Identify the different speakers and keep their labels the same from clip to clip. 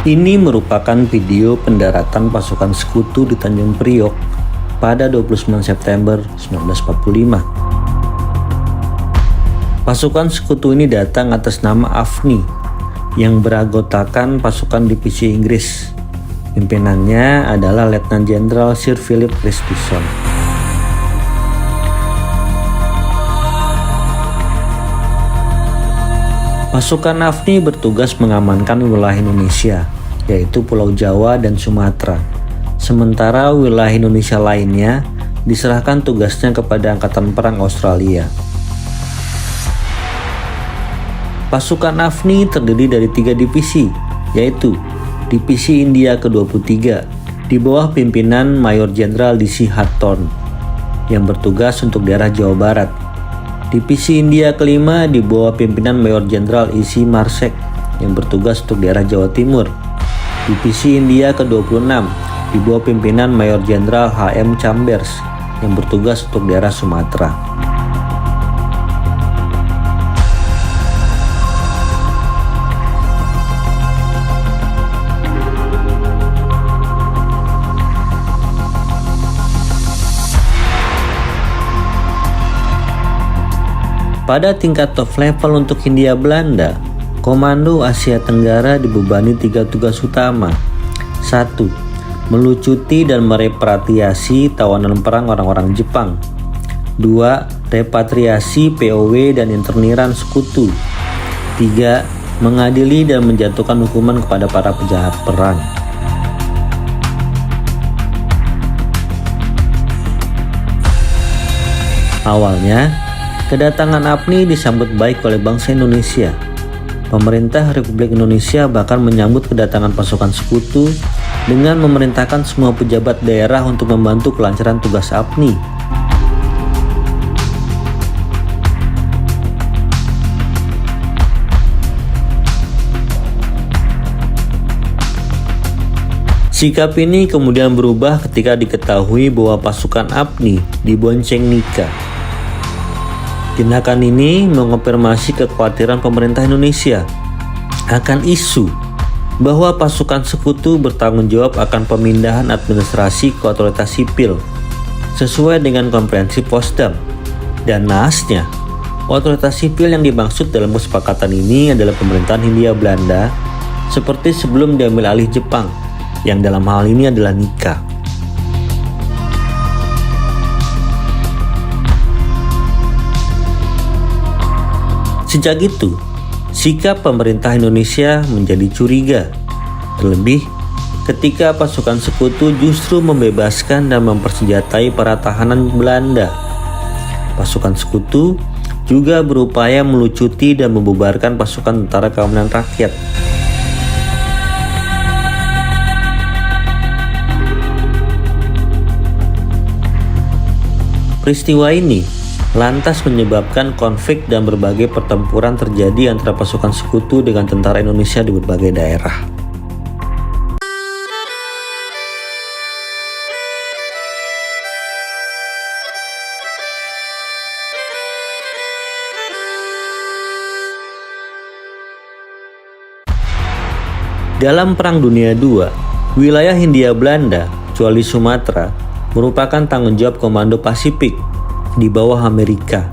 Speaker 1: Ini merupakan video pendaratan pasukan sekutu di Tanjung Priok pada 29 September 1945. Pasukan sekutu ini datang atas nama AFNI yang beranggotakan pasukan divisi Inggris. Pimpinannya adalah Letnan Jenderal Sir Philip Christison. Pasukan AFNI bertugas mengamankan wilayah Indonesia, yaitu Pulau Jawa dan Sumatera. Sementara wilayah Indonesia lainnya diserahkan tugasnya kepada Angkatan Perang Australia. Pasukan AFNI terdiri dari 3 divisi, yaitu Divisi India ke-23 di bawah pimpinan Mayor Jenderal D.C. Hawthorne yang bertugas untuk daerah Jawa Barat. Divisi India ke-5 di bawah pimpinan Mayor Jenderal E.C. Marsek yang bertugas untuk daerah Jawa Timur. Divisi India ke-26 di bawah pimpinan Mayor Jenderal H.M. Chambers yang bertugas untuk daerah Sumatera. Pada tingkat top level untuk Hindia Belanda, Komando Asia Tenggara dibebani 3 tugas utama. 1. Melucuti dan merepatriasi tawanan perang orang-orang Jepang. 2. Repatriasi POW dan interniran sekutu. 3. Mengadili dan menjatuhkan hukuman kepada para penjahat perang. Awalnya, kedatangan AFNI disambut baik oleh bangsa Indonesia. Pemerintah Republik Indonesia bahkan menyambut kedatangan pasukan sekutu dengan memerintahkan semua pejabat daerah untuk membantu kelancaran tugas AFNI. Sikap ini kemudian berubah ketika diketahui bahwa pasukan AFNI dibonceng nikah. Tindakan ini mengonfirmasi kekhawatiran pemerintah Indonesia akan isu bahwa pasukan sekutu bertanggung jawab akan pemindahan administrasi ke otoritas sipil sesuai dengan Konferensi Potsdam. Dan naasnya, otoritas sipil yang dimaksud dalam kesepakatan ini adalah pemerintahan Hindia Belanda seperti sebelum diambil alih Jepang, yang dalam hal ini adalah nikah. Sejak itu, sikap pemerintah Indonesia menjadi curiga, terlebih ketika pasukan sekutu justru membebaskan dan mempersenjatai para tahanan Belanda. Pasukan sekutu juga berupaya melucuti dan membubarkan pasukan Tentara Keamanan Rakyat. Peristiwa ini lantas menyebabkan konflik dan berbagai pertempuran terjadi antara pasukan sekutu dengan tentara Indonesia di berbagai daerah. Dalam Perang Dunia II, wilayah Hindia Belanda, kecuali Sumatera, merupakan tanggung jawab Komando Pasifik di bawah Amerika.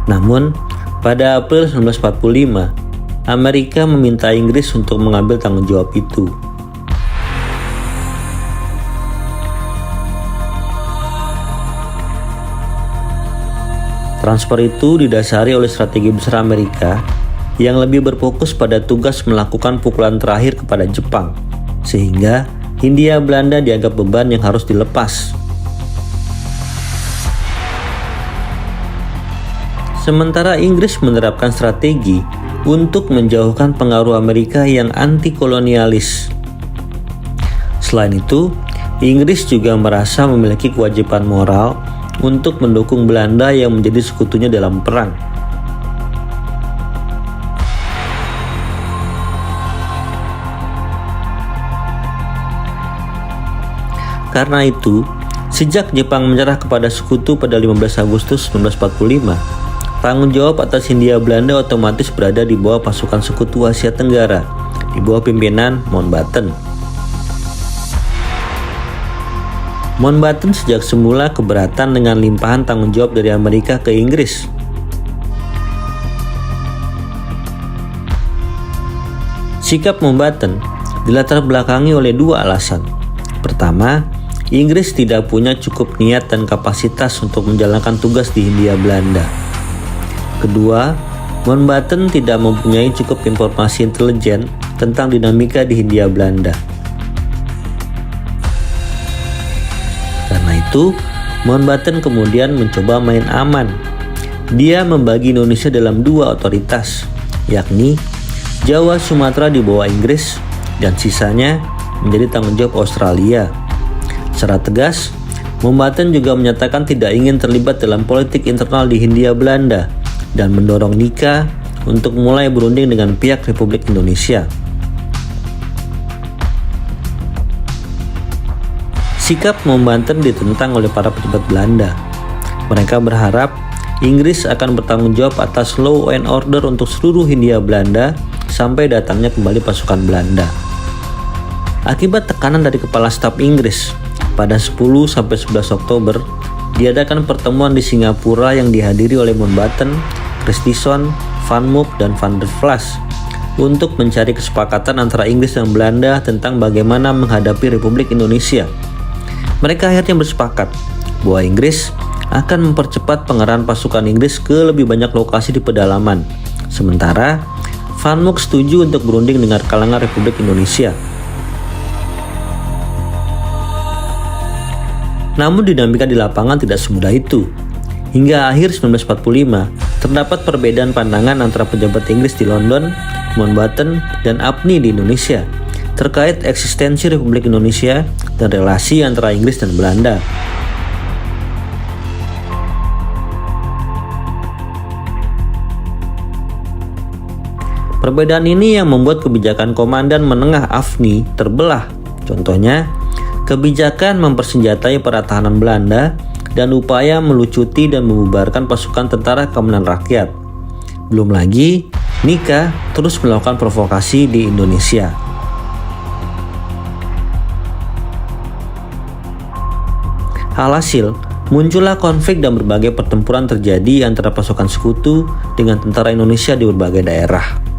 Speaker 1: Namun, pada April 1945, Amerika meminta Inggris untuk mengambil tanggung jawab itu. Transfer itu didasari oleh strategi besar Amerika yang lebih berfokus pada tugas melakukan pukulan terakhir kepada Jepang, sehingga Hindia Belanda dianggap beban yang harus dilepas. Sementara Inggris menerapkan strategi untuk menjauhkan pengaruh Amerika yang anti-kolonialis. Selain itu, Inggris juga merasa memiliki kewajiban moral untuk mendukung Belanda yang menjadi sekutunya dalam perang. Karena itu, sejak Jepang menyerah kepada sekutu pada 15 Agustus 1945, tanggung jawab atas Hindia Belanda otomatis berada di bawah pasukan Sekutu Asia Tenggara, di bawah pimpinan Mountbatten. Mountbatten sejak semula keberatan dengan limpahan tanggung jawab dari Amerika ke Inggris. Sikap Mountbatten dilatar belakangi oleh dua alasan. Pertama, Inggris tidak punya cukup niat dan kapasitas untuk menjalankan tugas di Hindia Belanda. Kedua, Mountbatten tidak mempunyai cukup informasi intelijen tentang dinamika di Hindia Belanda. Karena itu, Mountbatten kemudian mencoba main aman. Dia membagi Indonesia dalam dua otoritas, yakni Jawa Sumatera di bawah Inggris dan sisanya menjadi tanggung jawab Australia. Secara tegas, Mountbatten juga menyatakan tidak ingin terlibat dalam politik internal di Hindia Belanda dan mendorong Nika untuk mulai berunding dengan pihak Republik Indonesia. Sikap Mountbatten ditentang oleh para pejabat Belanda. Mereka berharap Inggris akan bertanggung jawab atas law and order untuk seluruh Hindia Belanda sampai datangnya kembali pasukan Belanda. Akibat tekanan dari Kepala Staf Inggris, pada 10-11 Oktober diadakan pertemuan di Singapura yang dihadiri oleh Mountbatten, Christison, Van Mook, dan Van der Vlas untuk mencari kesepakatan antara Inggris dan Belanda tentang bagaimana menghadapi Republik Indonesia. Mereka akhirnya bersepakat bahwa Inggris akan mempercepat pengerahan pasukan Inggris ke lebih banyak lokasi di pedalaman. Sementara Van Mook setuju untuk berunding dengan kalangan Republik Indonesia. Namun dinamika di lapangan tidak semudah itu. Hingga akhir 1945, terdapat perbedaan pandangan antara pejabat Inggris di London, Mountbatten, dan APNI di Indonesia terkait eksistensi Republik Indonesia dan relasi antara Inggris dan Belanda. Perbedaan ini yang membuat kebijakan Komandan Menengah AFNI terbelah. Contohnya, kebijakan mempersenjatai pertahanan Belanda dan upaya melucuti dan membubarkan pasukan Tentara Keamanan Rakyat. Belum lagi, Nika terus melakukan provokasi di Indonesia. Alhasil, muncullah konflik dan berbagai pertempuran terjadi antara pasukan sekutu dengan tentara Indonesia di berbagai daerah.